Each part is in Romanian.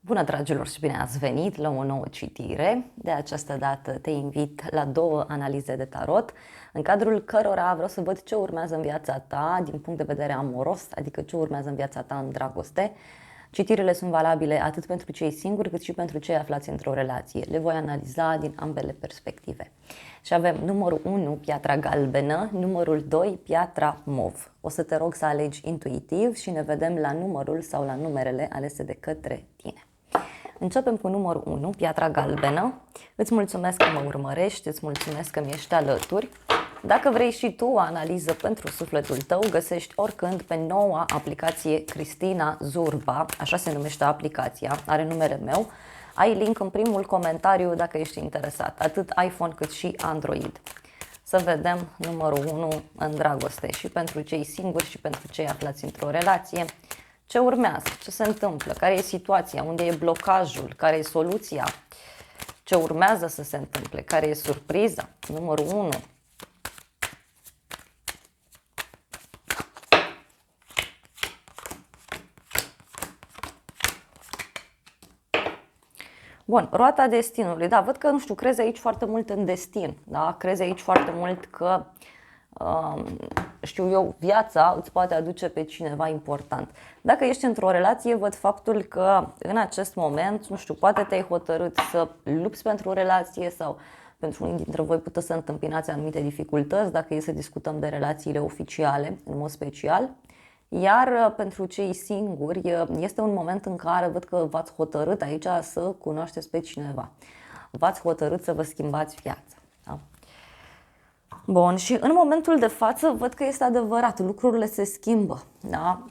Bună, dragilor, și bine ați venit la o nouă citire. De această dată te invit la 2 analize de tarot, în cadrul cărora vreau să văd ce urmează în viața ta din punct de vedere amoros, adică ce urmează în viața ta în dragoste. Citirile sunt valabile atât pentru cei singuri cât și pentru cei aflați într-o relație. Le voi analiza din ambele perspective. Și avem numărul 1, piatra galbenă, numărul 2, piatra mov. O să te rog să alegi intuitiv și ne vedem la numărul sau la numerele alese de către tine. Începem cu numărul 1, piatra galbenă. Îți mulțumesc că mă urmărești, îți mulțumesc că mi ești alături. Dacă vrei și tu o analiză pentru sufletul tău, găsești oricând pe noua aplicație Cristina Zurba, așa se numește aplicația, are numele meu. Ai link în primul comentariu dacă ești interesat, atât iPhone cât și Android. Să vedem numărul 1 în dragoste și pentru cei singuri și pentru cei aflați într-o relație. Ce urmează? Ce se întâmplă? Care e situația? Unde e blocajul? Care e soluția? Ce urmează să se întâmple? Care e surpriza? Numărul 1. Bun, roata destinului. Da, văd că, nu știu, crezi aici foarte mult în destin. Da? Crezi aici foarte mult că, știu eu, viața îți poate aduce pe cineva important. Dacă ești într-o relație, văd faptul că în acest moment, nu știu, poate te-ai hotărât să lupți pentru o relație sau pentru unii dintre voi puteți să întâmpinați anumite dificultăți, dacă e să discutăm de relațiile oficiale, în mod special. Iar pentru cei singuri este un moment în care văd că v-ați hotărât aici să cunoașteți pe cineva. V-ați hotărât să vă schimbați viața. Da? Bun, și în momentul de față văd că este adevărat, lucrurile se schimbă. Da?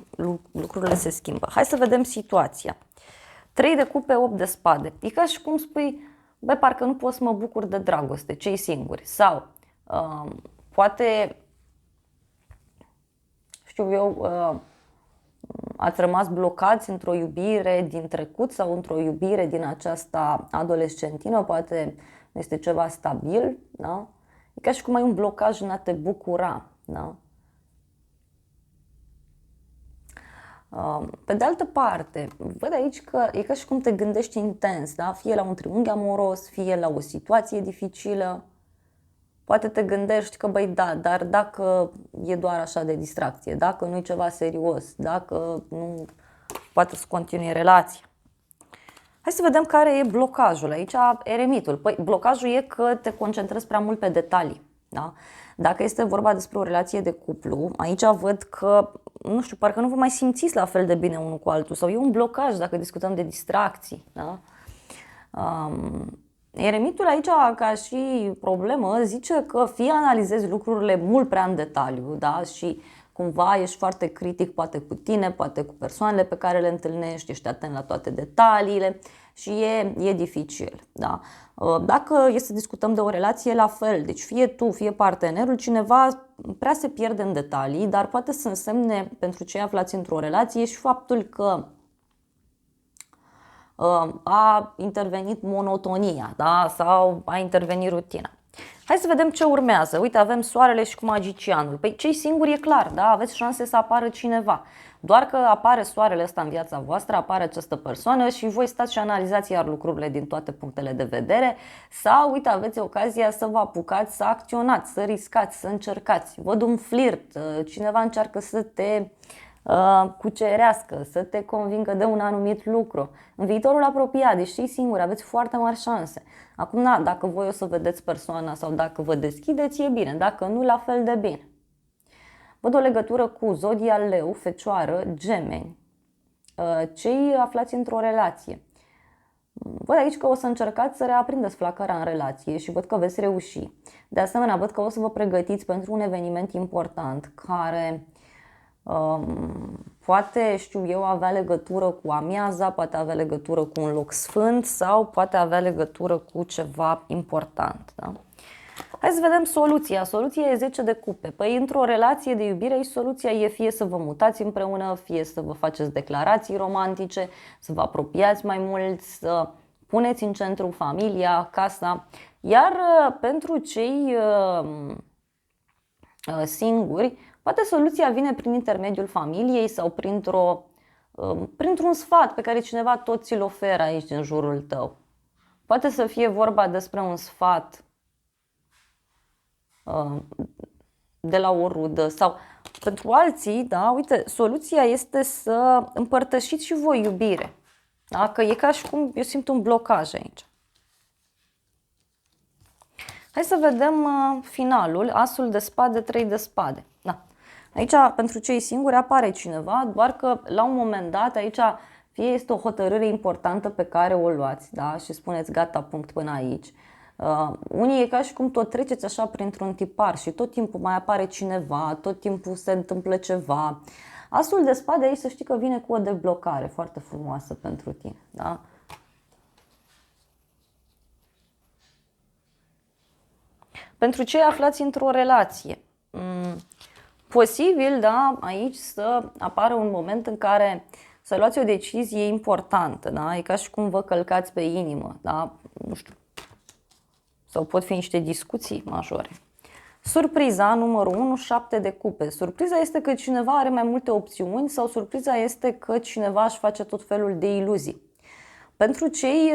Lucrurile se schimbă. Hai să vedem situația. 3 de cupe, 8 de spade. E ca și cum spui, bă, parcă nu pot să mă bucur de dragoste, cei singuri. Sau poate, știu eu, ați rămas blocați într-o iubire din trecut sau într-o iubire din aceasta adolescentină, poate nu este ceva stabil, da? E ca și cum ai un blocaj în a te bucura, da? Pe de altă parte, văd aici că e ca și cum te gândești intens, da? Fie la un triunghi amoros, fie la o situație dificilă. Poate te gândești că, băi, da, dar dacă e doar așa de distracție, dacă nu e ceva serios, dacă nu poate să continue relația. Hai să vedem care e blocajul. Aici eremitul. Păi, blocajul e că te concentrezi prea mult pe detalii. Da? Dacă este vorba despre o relație de cuplu, aici văd că, nu știu, parcă nu vă mai simțiți la fel de bine unul cu altul. Sau e un blocaj dacă discutăm de distracții. Da? Eremitul aici, ca și problemă, zice că fie analizezi lucrurile mult prea în detaliu, da? Și cumva ești foarte critic, poate cu tine, poate cu persoanele pe care le întâlnești, ești atent la toate detaliile și e dificil. Da? Dacă e să discutăm de o relație, la fel, deci fie tu, fie partenerul, cineva prea se pierde în detalii, dar poate să însemne pentru cei aflați într-o relație și faptul că a intervenit monotonia, da? Sau a intervenit rutina. Hai să vedem ce urmează. Uite, avem soarele și cu magicianul. Păi cei singuri e clar, da? Aveți șanse să apară cineva. Doar că apare soarele ăsta în viața voastră, apare această persoană și voi stați și analizați iar lucrurile din toate punctele de vedere. Sau, uite, aveți ocazia să vă apucați, să acționați, să riscați, să încercați. Văd un flirt, cineva încearcă să te cucerească, să te convingă de un anumit lucru. În viitorul apropiat, deci știi singur, aveți foarte mari șanse. Acum, da, dacă voi o să vedeți persoana sau dacă vă deschideți, e bine, dacă nu, la fel de bine. Văd o legătură cu zodia Leu, Fecioară, Gemeni, cei aflați într-o relație. Văd aici că o să încercați să reaprindeți flacăra în relație și văd că veți reuși. De asemenea, văd că o să vă pregătiți pentru un eveniment important care poate, știu eu, avea legătură cu amiaza, poate avea legătură cu un loc sfânt sau poate avea legătură cu ceva important. Da? Hai să vedem soluția. Soluția e 10 de cupe. Păi într-o relație de iubire soluția e fie să vă mutați împreună, fie să vă faceți declarații romantice, să vă apropiați mai mult, să puneți în centru familia, casa. Iar pentru cei singuri, poate soluția vine prin intermediul familiei sau printr-o printr-un sfat pe care cineva tot ți-l oferă aici în jurul tău. Poate să fie vorba despre un sfat de la o rudă sau pentru alții, da, uite, soluția este să împărtășiți și voi iubire. Da? Că e ca și cum eu simt un blocaj aici. Hai să vedem finalul, asul de spade, 3 de spade. Da. Aici, pentru cei singuri, apare cineva, doar că la un moment dat, aici, fie este o hotărâre importantă pe care o luați, da, și spuneți gata, punct până aici. Unii e ca și cum tot treceți așa printr-un tipar și tot timpul mai apare cineva, tot timpul se întâmplă ceva. Asul de spade aici să știi că vine cu o deblocare foarte frumoasă pentru tine, da? Pentru cei aflați într-o relație, posibil, da, aici să apară un moment în care să luați o decizie importantă, da? E ca și cum vă călcați pe inimă, da? Nu știu. Sau pot fi niște discuții majore. Surpriza numărul 1, 7 de cupe. Surpriza este că cineva are mai multe opțiuni sau surpriza este că cineva își face tot felul de iluzii. Pentru cei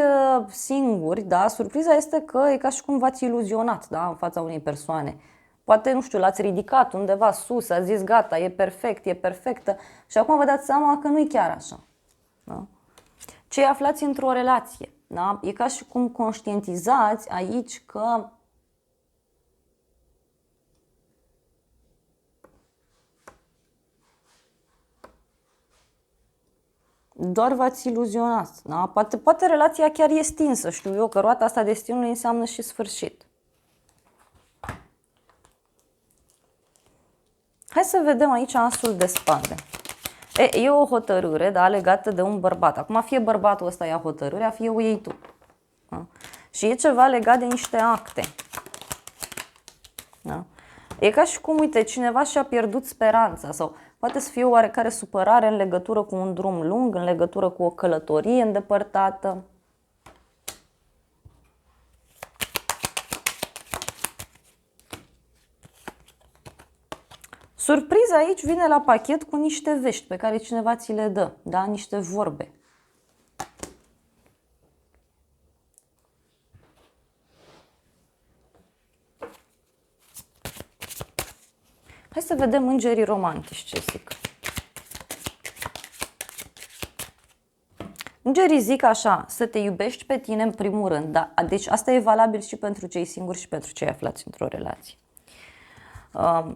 singuri, da, surpriza este că e ca și cum v-ați iluzionat, da, în fața unei persoane. Poate, nu știu, l-ați ridicat undeva sus, a zis gata, e perfect, e perfectă și acum vă dați seama că nu e chiar așa. Da? Cei aflați într-o relație, da, e ca și cum conștientizați aici că doar v-ați iluzionat. Da? Poate relația chiar e stinsă, știu eu, că roata asta destinului înseamnă și sfârșit. Hai să vedem aici asul de spade. E o hotărâre, da, legată de un bărbat. Acum fie bărbatul ăsta ia hotărârea, fie o iei tu. Da? Și e ceva legat de niște acte. Da? E ca și cum, uite, cineva și-a pierdut speranța sau poate să fie o oarecare supărare în legătură cu un drum lung, în legătură cu o călătorie îndepărtată. Surpriza aici vine la pachet cu niște vești pe care cineva ți le dă, da? Niște vorbe. Hai să vedem îngerii romantici ce zic. Îngerii zic așa, să te iubești pe tine în primul rând, da? Deci asta e valabil și pentru cei singuri și pentru cei aflați într-o relație.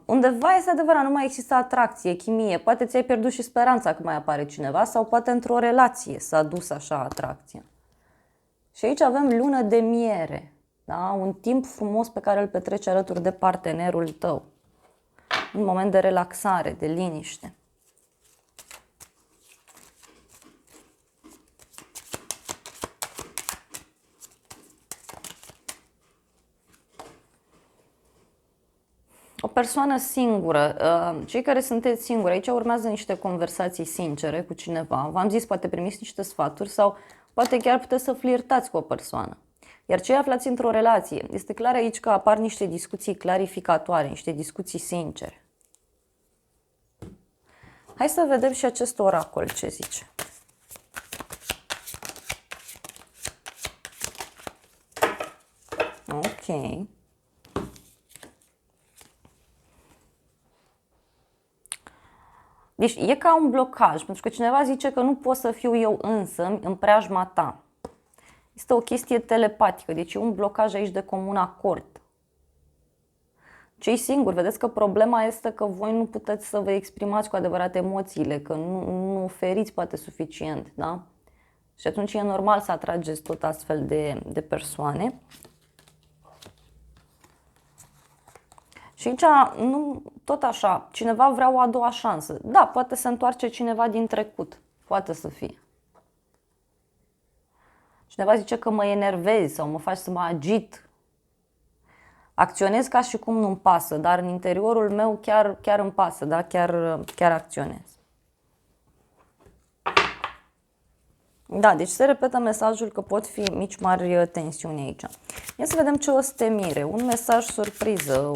Undeva este adevărat, nu mai există atracție, chimie, poate ți-ai pierdut și speranța că mai apare cineva sau poate într-o relație s-a dus așa atracția. Și aici avem lună de miere, da? Un timp frumos pe care îl petreci alături de partenerul tău. Un moment de relaxare, de liniște. O persoană singură, cei care sunteți singuri, aici urmează niște conversații sincere cu cineva. V-am zis, poate primiți niște sfaturi sau poate chiar puteți să flirtați cu o persoană. Iar cei aflați într-o relație, este clar aici că apar niște discuții clarificatoare, niște discuții sincere. Hai să vedem și acest oracol ce zice. Ok. Deci e ca un blocaj, pentru că cineva zice că nu pot să fiu eu însă în preajma ta. Este o chestie telepatică, deci e un blocaj aici de comun acord. Cei singuri, vedeți că problema este că voi nu puteți să vă exprimați cu adevărat emoțiile, că nu oferiți poate suficient, da? Și atunci e normal să atrageți tot astfel de persoane. Și aici, nu, tot așa, cineva vrea o a doua șansă. Da, poate se întoarce cineva din trecut. Poate să fie. Cineva zice că mă enervezi sau mă faci să mă agit. Acționez ca și cum nu-mi pasă, dar în interiorul meu chiar îmi pasă, da? Chiar acționez. Da, deci se repetă mesajul că pot fi mici mari tensiuni aici. Ia să vedem ce o să te mire. Un mesaj surpriză,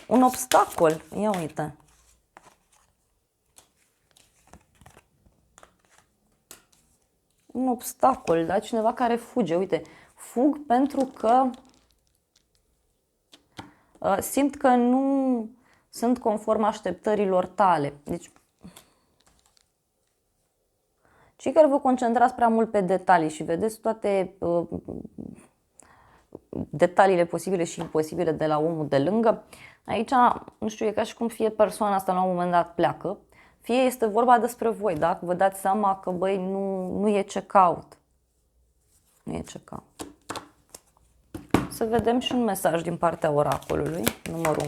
un obstacol. Ia uite. un obstacol, da? Cineva care fuge. Uite, fug pentru că simt că nu sunt conform așteptărilor tale. Deci, cei care vă concentrați prea mult pe detalii și vedeți toate detaliile posibile și imposibile de la omul de lângă, aici, nu știu, e ca și cum fie persoana asta la un moment dat pleacă, fie este vorba despre voi, da? Vă dați seama că, băi, nu e ce caut. Nu e ce caut. Să vedem și un mesaj din partea oracolului, numărul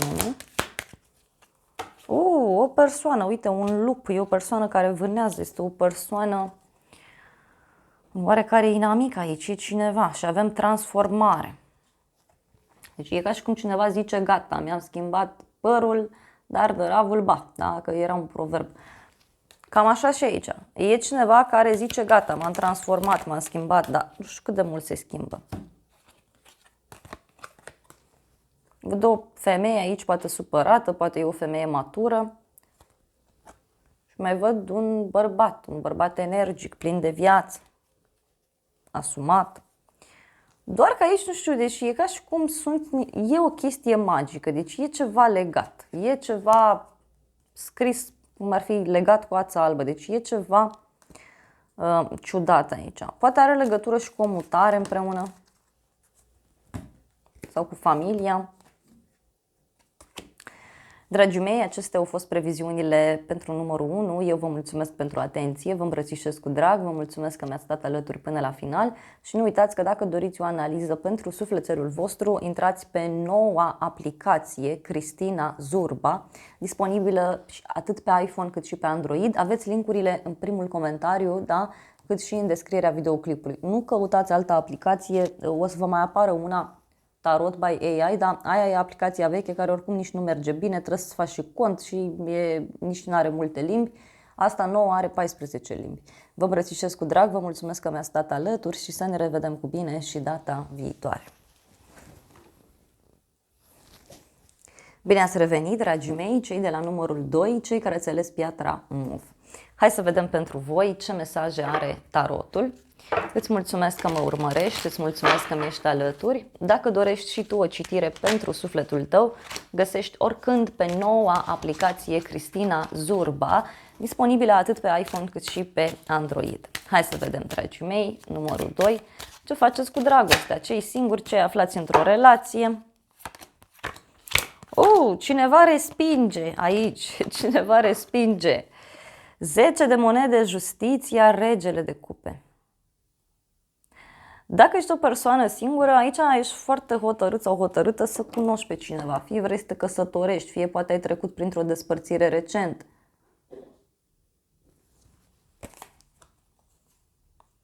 1. O persoană, uite, un lup, e o persoană care vânează, este o persoană oarecare inamic aici, e cineva și avem transformare. Deci e ca și cum cineva zice, gata, mi-am schimbat părul, dar de ravul ba, da? Că era un proverb. Cam așa și aici. E cineva care zice, gata, m-am transformat, m-am schimbat, dar nu știu cât de mult se schimbă. Văd o femeie aici, poate supărată, poate e o femeie matură. Și mai văd un bărbat energic, plin de viață, asumat. Doar că aici, nu știu, deci e ca și cum e o chestie magică, deci e ceva legat, e ceva scris, cum ar fi legat cu ața albă, deci e ceva ciudat aici. Poate are legătură și cu o mutare împreună sau cu familia. Dragii mei, acestea au fost previziunile pentru numărul 1. Eu vă mulțumesc pentru atenție, vă îmbrățișez cu drag, vă mulțumesc că mi-ați stat alături până la final și nu uitați că dacă doriți o analiză pentru sufletelul vostru, intrați pe noua aplicație Cristina Zurba, disponibilă atât pe iPhone cât și pe Android. Aveți linkurile în primul comentariu, da? Cât și în descrierea videoclipului. Nu căutați altă aplicație, o să vă mai apară una Tarot by AI, dar aia e aplicația veche care oricum nici nu merge bine, trebuie să faci și cont și nici nu are multe limbi. Asta nouă are 14 limbi. Vă îmbrățișez cu drag, vă mulțumesc că mi-ați stat alături și să ne revedem cu bine și data viitoare. Bine ați revenit, dragii mei, cei de la numărul 2, cei care ați ales piatra MUV. Hai să vedem pentru voi ce mesaje are tarotul. Îți mulțumesc că mă urmărești, îți mulțumesc că mi-ești alături. Dacă dorești și tu o citire pentru sufletul tău, găsești oricând pe noua aplicație Cristina Zurba, disponibilă atât pe iPhone cât și pe Android. Hai să vedem, dragii mei, numărul 2, ce faceți cu dragostea, cei singuri, cei aflați într-o relație. Cineva respinge aici, cineva respinge. 10 de monede, justiția, regele de cupe. Dacă ești o persoană singură, aici ești foarte hotărât sau hotărâtă să cunoști pe cineva. Fie vrei să te căsătorești, fie poate ai trecut printr-o despărțire recent.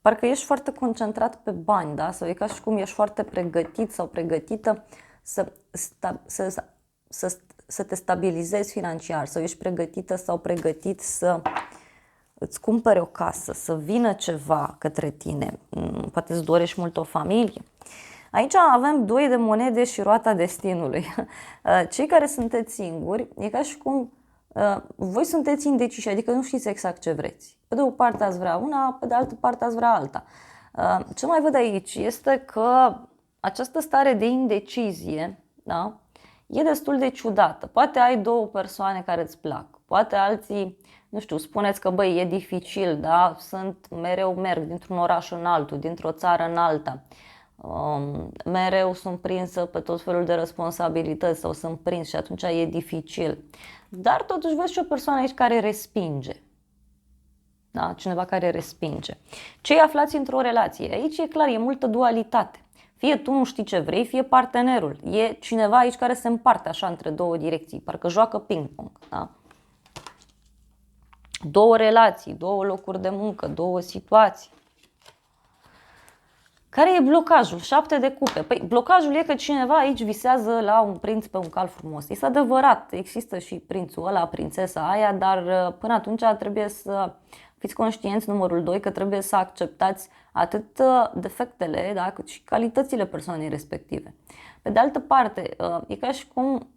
Parcă ești foarte concentrat pe bani, da? Sau e ca și cum ești foarte pregătit sau pregătită să te stabilizezi financiar, sau ești pregătită sau pregătit să îți cumpere o casă, să vină ceva către tine, poate îți dorești mult o familie. Aici avem 2 de monede și roata destinului. Cei care sunteți singuri, e ca și cum voi sunteți indeciși, adică nu știți exact ce vreți. Pe de o parte ați vrea una, pe de altă parte ați vrea alta. Ce mai văd aici este că această stare de indecizie, da, e destul de ciudată. Poate ai 2 persoane care îți plac, poate alții, nu știu, spuneți că băi, e dificil, da? Merg dintr-un oraș în altul, dintr-o țară în alta. Mereu sunt prinsă pe tot felul de responsabilități sau sunt prins și atunci e dificil. Dar totuși văd și o persoană aici care respinge. Da? Cineva care respinge. Cei aflați într-o relație, aici e clar, e multă dualitate. Fie tu nu știi ce vrei, fie partenerul. E cineva aici care se împarte așa între 2 direcții, parcă joacă ping-pong. Da? 2 relații, 2 locuri de muncă, 2 situații. Care e blocajul? 7 de cupe. Păi blocajul e că cineva aici visează la un prinț pe un cal frumos. Este adevărat, există și prințul ăla, prințesa aia, dar până atunci trebuie să fiți conștienți, numărul 2, că trebuie să acceptați atât defectele, da, cât și calitățile persoanei respective. Pe de altă parte, e ca și cum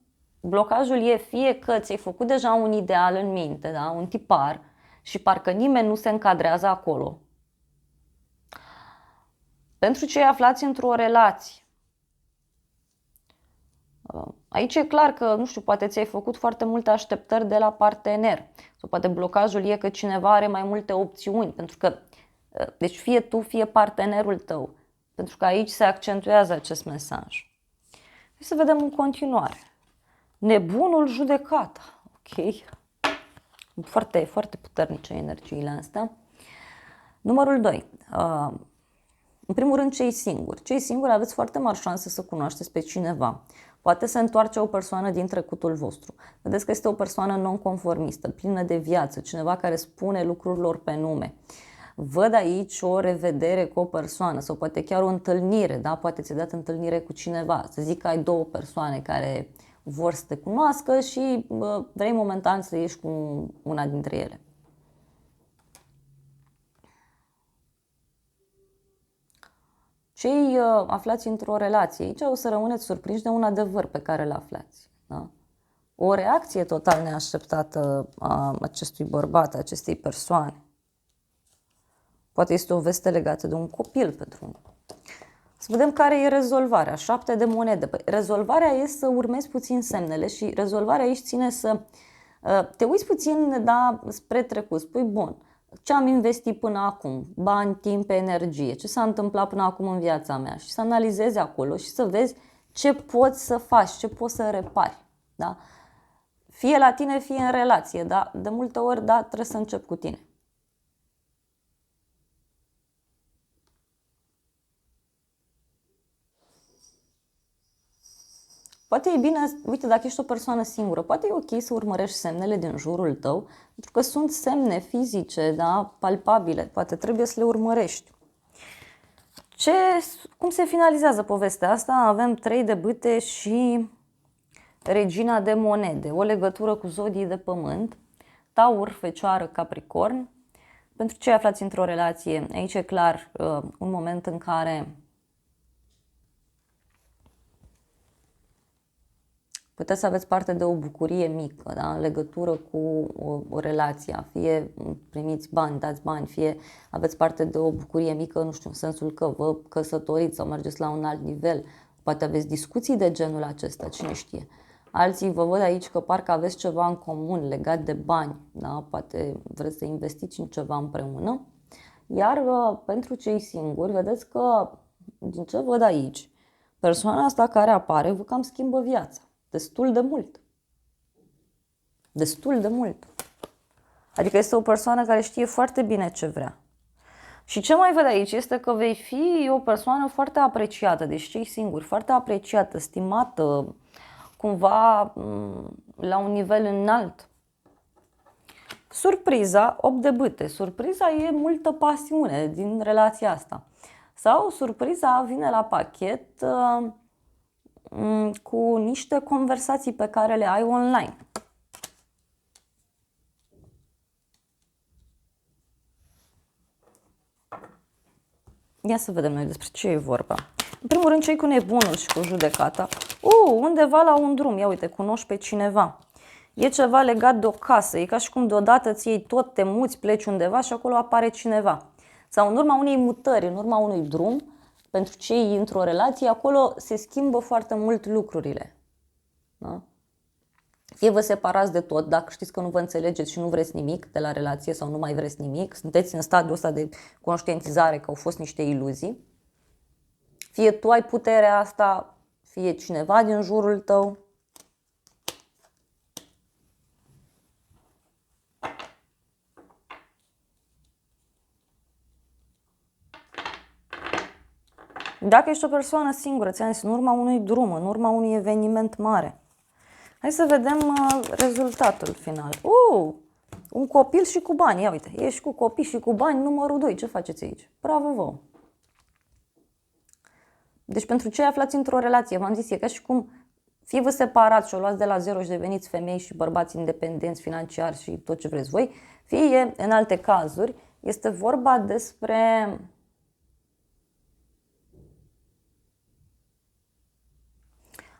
blocajul e fie că ți-ai făcut deja un ideal în minte, da, un tipar, și parcă nimeni nu se încadrează acolo. Pentru cei aflați într-o relație, aici e clar că, nu știu, poate ți-ai făcut foarte multe așteptări de la partener sau poate blocajul e că cineva are mai multe opțiuni, pentru că, deci fie tu, fie partenerul tău, pentru că aici se accentuează acest mesaj. Să vedem în continuare. Nebunul judecata. Ok. Foarte, foarte puternice energiile astea. Numărul 2. În primul rând, cei singuri. Cei singuri aveți foarte mari șanse să cunoașteți pe cineva. Poate se întoarce o persoană din trecutul vostru. Vedeți că este o persoană nonconformistă, plină de viață, cineva care spune lucrurilor pe nume. Văd aici o revedere cu o persoană sau poate chiar o întâlnire, da? Poate ți-ai dat întâlnire cu cineva. Să zic că ai două persoane care vor să te cunoască și vrei momentan să ieși cu una dintre ele. Cei aflați într-o relație, aici o să rămâneți surprinși de un adevăr pe care îl aflați. Da? O reacție total neașteptată a acestui bărbat, a acestei persoane. Poate este o veste legată de un copil pentru unul. Să vedem care e rezolvarea. 7 de monede. Păi, rezolvarea este să urmezi puțin semnele și rezolvarea aici ține să te uiți puțin spre trecut. Spui, bun, ce am investit până acum? Bani, timp, energie. Ce s-a întâmplat până acum în viața mea? Și să analizezi acolo și să vezi ce poți să faci, ce poți să repari. Da? Fie la tine, fie în relație. Da? De multe ori, trebuie să încep cu tine. Poate e bine, uite, dacă ești o persoană singură, poate e ok să urmărești semnele din jurul tău, pentru că sunt semne fizice, da, palpabile, poate trebuie să le urmărești. Cum se finalizează povestea asta? Avem 3 de bâte și regina de monede, o legătură cu zodii de pământ, Taur, Fecioară, Capricorn. Pentru cei aflați într-o relație, aici e clar un moment în care puteți să aveți parte de o bucurie mică, da? În legătură cu o relație, fie primiți bani, dați bani, fie aveți parte de o bucurie mică, nu știu, în sensul că vă căsătoriți sau mergeți la un alt nivel, poate aveți discuții de genul acesta, cine știe. Alții vă văd aici că parcă aveți ceva în comun legat de bani, da? Poate vreți să investiți în ceva împreună. Iar pentru cei singuri, vedeți că, din ce văd aici, persoana asta care apare vă cam schimbă viața. Destul de mult. Destul de mult. Adică este o persoană care știe foarte bine ce vrea. Și ce mai văd aici este că vei fi o persoană foarte apreciată, deci cei singuri, foarte apreciată, stimată, cumva la un nivel înalt. Surpriza, 8 de bâte. Surpriza e multă pasiune din relația asta. Sau surpriza vine la pachet cu niște conversații pe care le ai online. Ia să vedem noi despre ce e vorba. În primul rând, cei cu nebunul și cu judecata. Undeva la un drum, ia uite, cunoști pe cineva. E ceva legat de o casă, e ca și cum deodată ți iei tot, te muți, pleci undeva și acolo apare cineva. Sau în urma unei mutări, în urma unui drum, pentru cei într-o relație, acolo se schimbă foarte mult lucrurile. Da? Fie vă separați de tot, dacă știți că nu vă înțelegeți și nu vreți nimic de la relație sau nu mai vreți nimic, sunteți în stadiul ăsta de conștientizare că au fost niște iluzii. Fie tu ai puterea asta, fie cineva din jurul tău. Dacă ești o persoană singură, ți-am zis, în urma unui drum, în urma unui eveniment mare. Hai să vedem rezultatul final. Un copil și cu bani. Ia uite, ești cu copii și cu bani, numărul 2. Ce faceți aici? Bravo vouă! Deci pentru cei aflați într-o relație, v-am zis, e ca și cum fie vă separați și o luați de la zero și deveniți femei și bărbați independenți financiar și tot ce vreți voi, fie în alte cazuri, este vorba despre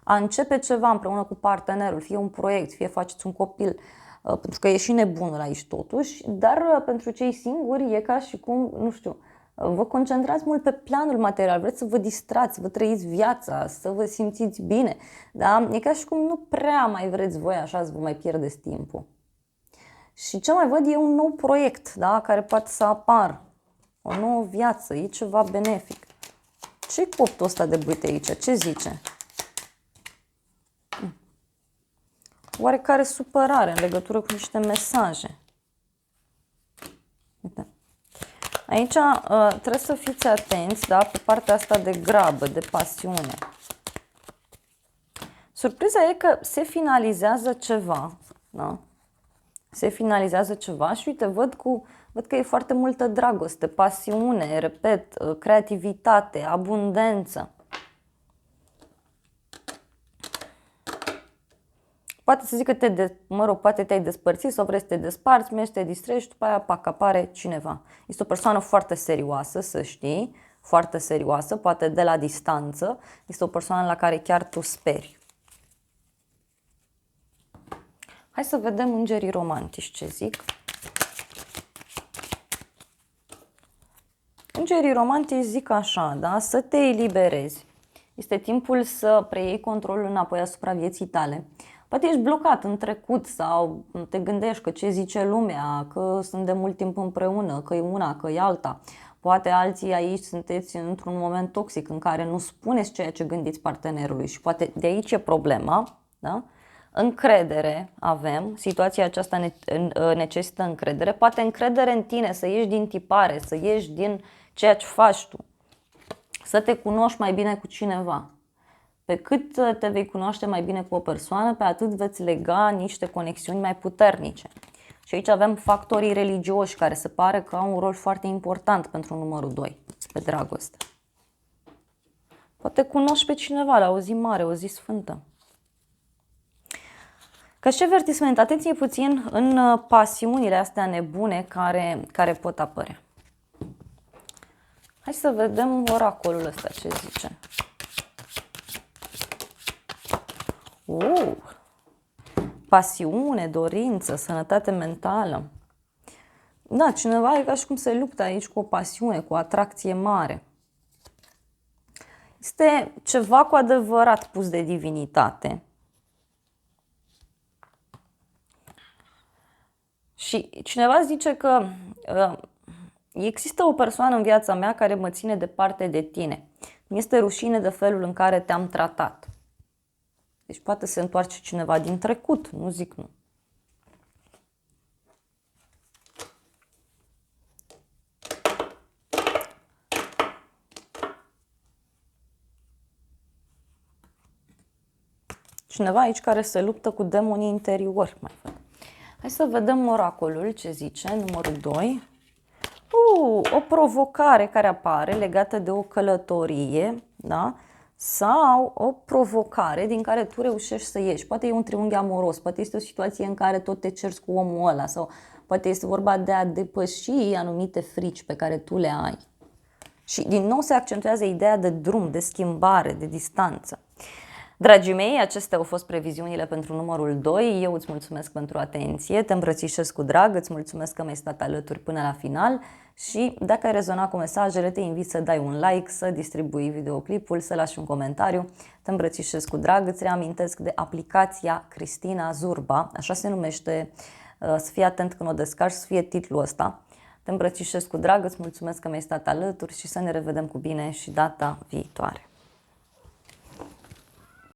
a începe ceva împreună cu partenerul, fie un proiect, fie faceți un copil, pentru că e și nebunul aici totuși, dar pentru cei singuri e ca și cum, nu știu, Vă concentrați mult pe planul material, vreți să vă distrați, vă trăiți viața, să vă simțiți bine. Da? E ca și cum nu prea mai vreți voi așa să vă mai pierdeți timpul. Și ce mai văd e un nou proiect, da? Care poate să apară. O nouă viață, e ceva benefic. Ce-i coptul ăsta de bâte aici? Ce zice? Oarecare supărare în legătură cu niște mesaje. Uite. Aici trebuie să fiți atenți, da, pe partea asta de grabă, de pasiune. Surpriza e că se finalizează ceva, da? Se finalizează ceva și uite, văd că e foarte multă dragoste, pasiune, repet, creativitate, abundență. Poate să zic că poate te-ai despărțit sau vrei să te desparți, mergi, te distrezi și după aia, pac, apare cineva. Este o persoană foarte serioasă, să știi, foarte serioasă, poate de la distanță. Este o persoană la care chiar tu speri. Hai să vedem îngerii romantici ce zic. Îngerii romantici zic așa, da? Să te eliberezi. Este timpul să preiei controlul înapoi asupra vieții tale. Poate ești blocat în trecut sau te gândești că ce zice lumea, că sunt de mult timp împreună, că e una, că e alta. Poate alții aici sunteți într-un moment toxic în care nu spuneți ceea ce gândiți partenerului și poate de aici e problema, da? Încredere avem, situația aceasta necesită încredere, poate încredere în tine, să ieși din tipare, să ieși din ceea ce faci tu, să te cunoști mai bine cu cineva. Pe cât te vei cunoaște mai bine cu o persoană, pe atât veți lega niște conexiuni mai puternice. Și aici avem factorii religioși care se pare că au un rol foarte important pentru numărul 2, pe dragoste. Poate cunoști pe cineva la o zi mare, o zi sfântă. Ca și avertisment, atenție puțin în pasiunile astea nebune care pot apărea. Hai să vedem oracolul ăsta ce zice. Pasiune, dorință, sănătate mentală. Da, cineva e ca și cum se luptă aici cu o pasiune, cu o atracție mare. Este ceva cu adevărat pus de divinitate. Și cineva zice că există o persoană în viața mea care mă ține departe de tine. Mi este rușine de felul în care te-am tratat. Deci poate se întoarce cineva din trecut, nu zic nu. Cineva aici care se luptă cu demonii interiori, mai văd. Hai să vedem oracolul ce zice, numărul 2. O provocare care apare legată de o călătorie, da? Sau o provocare din care tu reușești să ieși. Poate e un triunghi amoros, poate este o situație în care tot te ceri cu omul ăla sau poate este vorba de a depăși anumite frici pe care tu le ai. Și din nou se accentuează ideea de drum, de schimbare, de distanță. Dragii mei, acestea au fost previziunile pentru numărul 2. Eu îți mulțumesc pentru atenție, te îmbrățișez cu drag, îți mulțumesc că mi-ai stat alături până la final și dacă ai rezonat cu mesajele, te invit să dai un like, să distribui videoclipul, să lași un comentariu. Te îmbrățișez cu drag, îți reamintesc de aplicația Cristina Zurba, așa se numește, să fii atent când o descarci, să fie titlul ăsta. Te îmbrățișez cu drag, îți mulțumesc că mi-ai stat alături și să ne revedem cu bine și data viitoare.